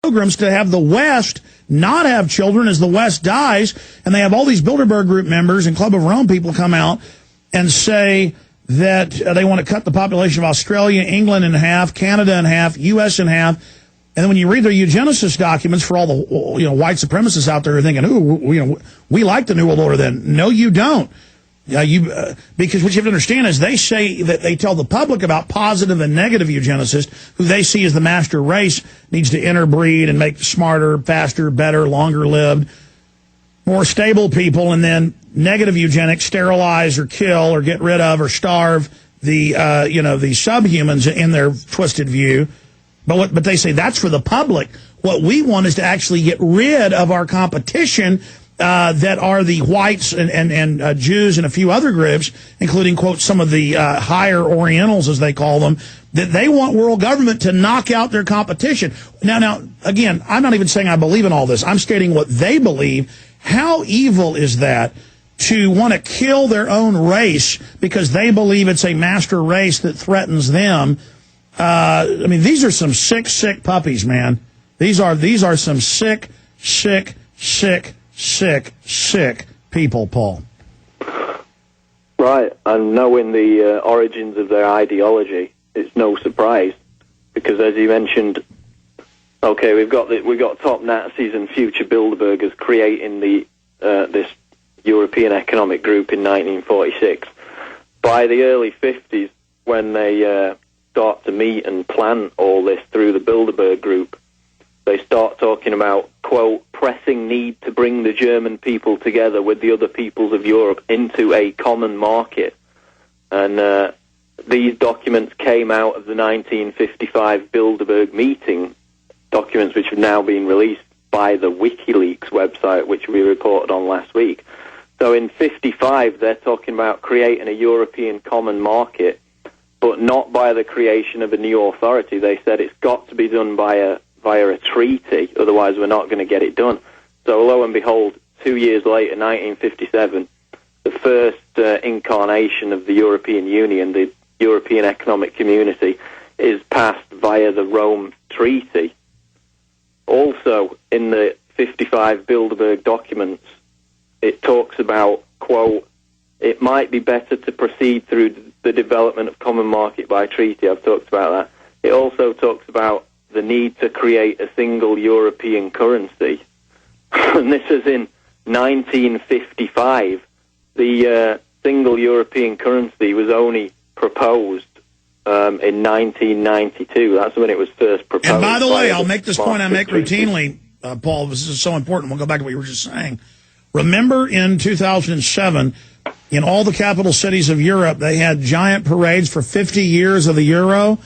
programs to have the West not have children as the West dies, and they have all these Bilderberg Group members and Club of Rome people come out and say that they want to cut the population of Australia, England in half, Canada in half, U.S. in half. And then when you read their eugenicist documents for all the white supremacists out there who are thinking, we like the New World Order then. No, you don't. Because what you have to understand is they say that they tell the public about positive and negative eugenicists, who they see as the master race needs to interbreed and make smarter, faster, better, longer-lived, more stable people, and then negative eugenics sterilize or kill or get rid of or starve the subhumans in their twisted view. But they say that's for the public. What we want is to actually get rid of our competition that are the whites and Jews and a few other groups, including, quote, some of the higher Orientals, as they call them, that they want world government to knock out their competition. Now, again, I'm not even saying I believe in all this. I'm stating what they believe. How evil is that to want to kill their own race because they believe it's a master race that threatens them? These are some sick puppies, man. These are some sick people, Paul. Right, and knowing the origins of their ideology, it's no surprise, because as you mentioned, okay, we've got top Nazis and future Bilderbergers creating this European Economic Group in 1946. By the early 50s, when they start to meet and plan all this through the Bilderberg Group, they start talking about, quote, pressing need to bring the German people together with the other peoples of Europe into a common market. And these documents came out of the 1955 Bilderberg meeting, documents which have now been released by the WikiLeaks website, which we reported on last week. So in 55, they're talking about creating a European common market, but not by the creation of a new authority. They said it's got to be done via a treaty, otherwise we're not going to get it done. So lo and behold, 2 years later, 1957, the first incarnation of the European Union, the European Economic Community, is passed via the Rome Treaty. Also, in the 55 Bilderberg documents, it talks about, quote, it might be better to proceed through the development of common market by treaty. I've talked about that. It also talks about the need to create a single European currency. And this is in 1955. The single European currency was only proposed in 1992. That's when it was first proposed. And by the way, I'll make this point I make routinely, Paul. This is so important. We'll go back to what you were just saying. Remember in 2007, in all the capital cities of Europe, they had giant parades for 50 years of the euro,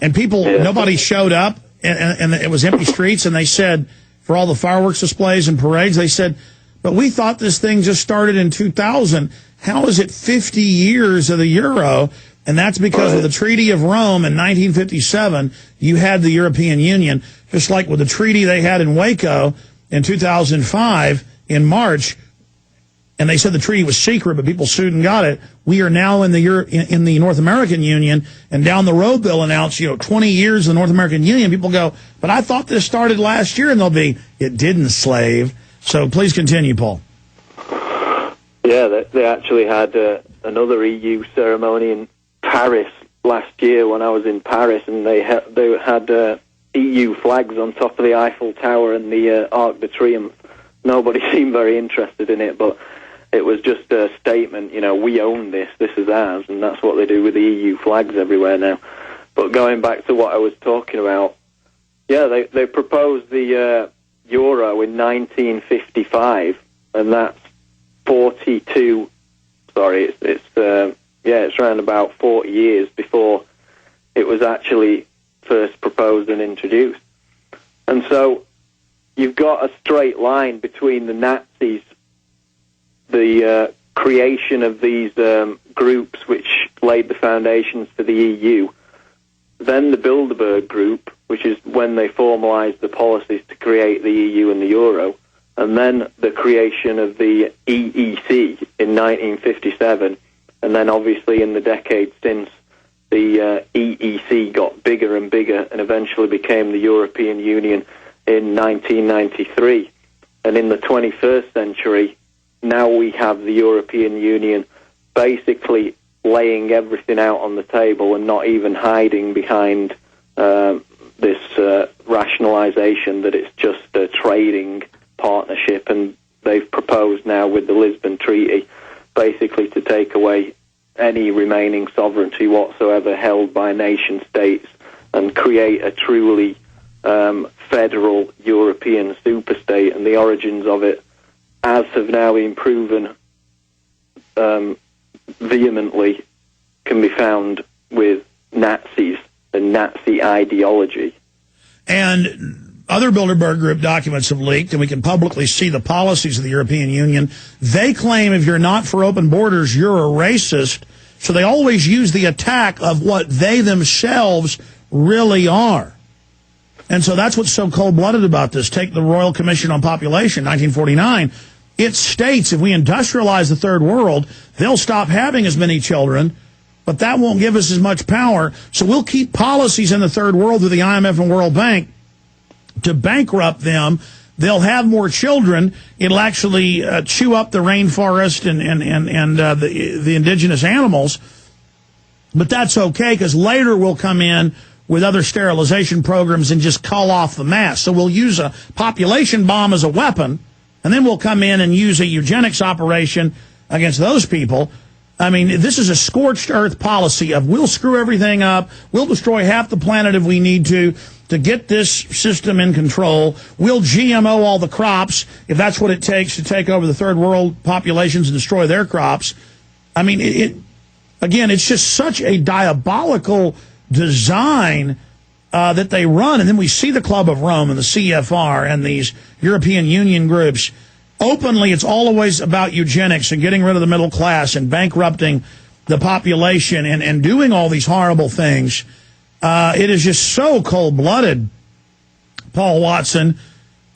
and nobody showed up, and it was empty streets, and they said, for all the fireworks displays and parades, they said, but we thought this thing just started in 2000. How is it 50 years of the euro? And that's because of the Treaty of Rome in 1957, you had the European Union, just like with the treaty they had in Waco in 2005 in March, and they said the treaty was secret, but people sued and got it. We are now in the North American Union, and down the road they'll announce, 20 years of the North American Union. People go, but I thought this started last year, and they'll be, it didn't, slave. So please continue, Paul. Yeah, they actually had another EU ceremony in Paris last year when I was in Paris, and they had EU flags on top of the Eiffel Tower and the Arc de Triomphe. Nobody seemed very interested in it, but it was just a statement, we own this is ours, and that's what they do with the EU flags everywhere now. But going back to what I was talking about, yeah, they proposed the euro in 1955, and that's it's around about 40 years before it was actually first proposed and introduced. And so you've got a straight line between the Nazis, the creation of these groups which laid the foundations for the EU, then the Bilderberg Group, which is when they formalized the policies to create the EU and the euro, and then the creation of the EEC in 1957, and then obviously in the decades since, the EEC got bigger and bigger and eventually became the European Union, in 1993. And in the 21st century, now we have the European Union basically laying everything out on the table and not even hiding behind this rationalization that it's just a trading partnership. And they've proposed now with the Lisbon Treaty basically to take away any remaining sovereignty whatsoever held by nation states and create a truly federal European superstate. And the origins of it, as have now been proven vehemently, can be found with Nazis and Nazi ideology. And other Bilderberg Group documents have leaked, and we can publicly see the policies of the European Union. They claim if you're not for open borders, you're a racist. So they always use the attack of what they themselves really are. And so that's what's so cold-blooded about this. Take the Royal Commission on Population, 1949. It states if we industrialize the third world, they'll stop having as many children, but that won't give us as much power. So we'll keep policies in the third world through the IMF and World Bank to bankrupt them. They'll have more children. It'll actually chew up the rainforest and the indigenous animals. But that's okay, because later we'll come in with other sterilization programs and just call off the mass. So we'll use a population bomb as a weapon, and then we'll come in and use a eugenics operation against those people. I mean, this is a scorched earth policy of we'll screw everything up, we'll destroy half the planet if we need to get this system in control. We'll GMO all the crops if that's what it takes to take over the third world populations and destroy their crops. I mean, again, it's just such a diabolical design that they run. And then we see the Club of Rome and the CFR and these European Union groups. Openly, it's always about eugenics and getting rid of the middle class and bankrupting the population and doing all these horrible things. It is just so cold-blooded, Paul Watson,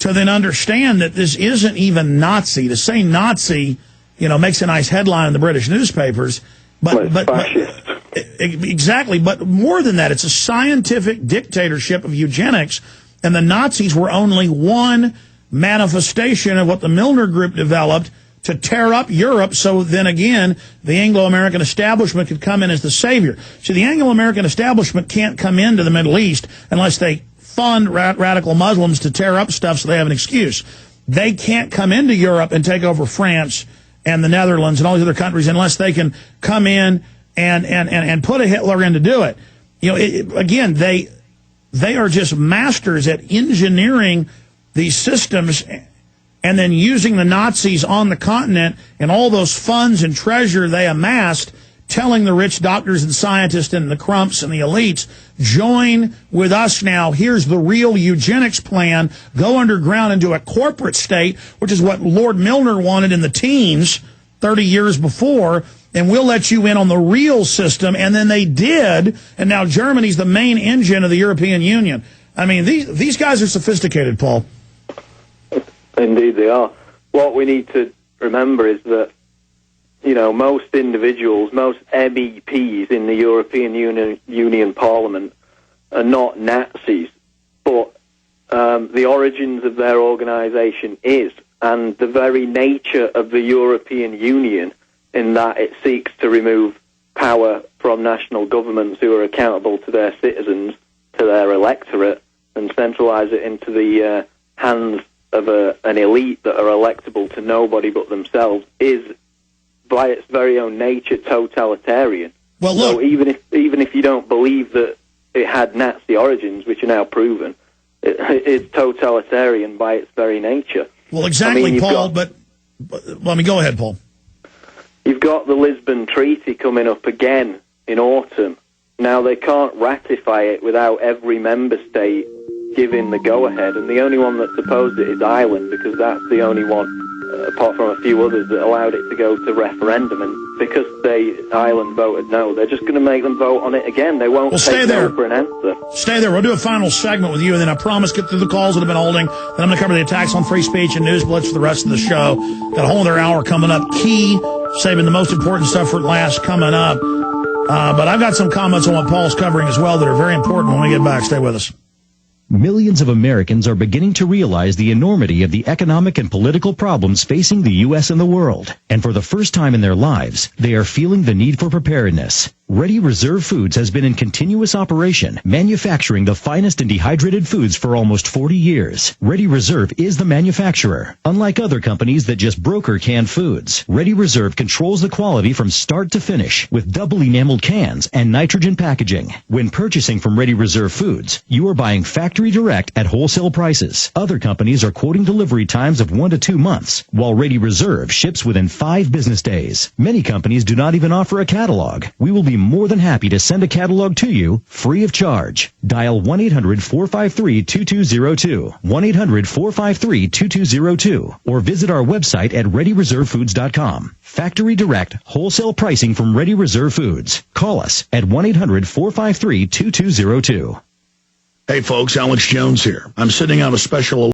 to then understand that this isn't even Nazi. To say Nazi, makes a nice headline in the British newspapers. But exactly. But more than that, it's a scientific dictatorship of eugenics, and the Nazis were only one manifestation of what the Milner Group developed to tear up Europe, so then again, the Anglo-American establishment could come in as the savior. See, the Anglo-American establishment can't come into the Middle East unless they fund radical Muslims to tear up stuff so they have an excuse. They can't come into Europe and take over France and the Netherlands and all these other countries unless they can come in and put a Hitler in to do it. Again, they are just masters at engineering these systems and then using the Nazis on the continent and all those funds and treasure they amassed, telling the rich doctors and scientists and the crumps and the elites, join with us now. Here's the real eugenics plan. Go underground into a corporate state, which is what Lord Milner wanted in the teens 30 years before, and we'll let you in on the real system. And then they did, and now Germany's the main engine of the European Union. I mean, these guys are sophisticated, Paul. Indeed they are. What we need to remember is that, most individuals, most MEPs in the European Union Parliament are not Nazis, but the origins of their organisation is, and the very nature of the European Union, in that it seeks to remove power from national governments who are accountable to their citizens, to their electorate, and centralise it into the hands of an elite that are electable to nobody but themselves, is by its very own nature totalitarian. Well, look, so even if you don't believe that it had Nazi origins, which are now proven, it's totalitarian by its very nature. Well, exactly, Paul. But go ahead, Paul. You've got the Lisbon Treaty coming up again in autumn. Now, they can't ratify it without every member state giving the go-ahead, and the only one that's opposed it is Ireland, because that's the only one, apart from a few others, that allowed it to go to referendum. And because Ireland voted no, they're just going to make them vote on it again. They won't take no for an answer. Stay there. We'll do a final segment with you, and then I promise get through the calls that have been holding. Then I'm going to cover the attacks on free speech and news blitz for the rest of the show. Got a whole other hour coming up. Key, saving the most important stuff for last coming up. But I've got some comments on what Paul's covering as well that are very important when we get back. Stay with us. Millions of Americans are beginning to realize the enormity of the economic and political problems facing the U.S. and the world. And for the first time in their lives, they are feeling the need for preparedness. Ready Reserve Foods has been in continuous operation, manufacturing the finest and dehydrated foods for almost 40 years. Ready Reserve is the manufacturer. Unlike other companies that just broker canned foods, Ready Reserve controls the quality from start to finish with double enameled cans and nitrogen packaging. When purchasing from Ready Reserve Foods, you are buying factory direct at wholesale prices. Other companies are quoting delivery times of 1 to 2 months, while Ready Reserve ships within 5 business days. Many companies do not even offer a catalog. We will be more than happy to send a catalog to you free of charge. Dial 1-800-453-2202, 1-800-453-2202, or visit our website at ReadyReserveFoods.com. Factory direct, wholesale pricing from Ready Reserve Foods. Call us at 1-800-453-2202. Hey folks, Alex Jones here. I'm sending out a special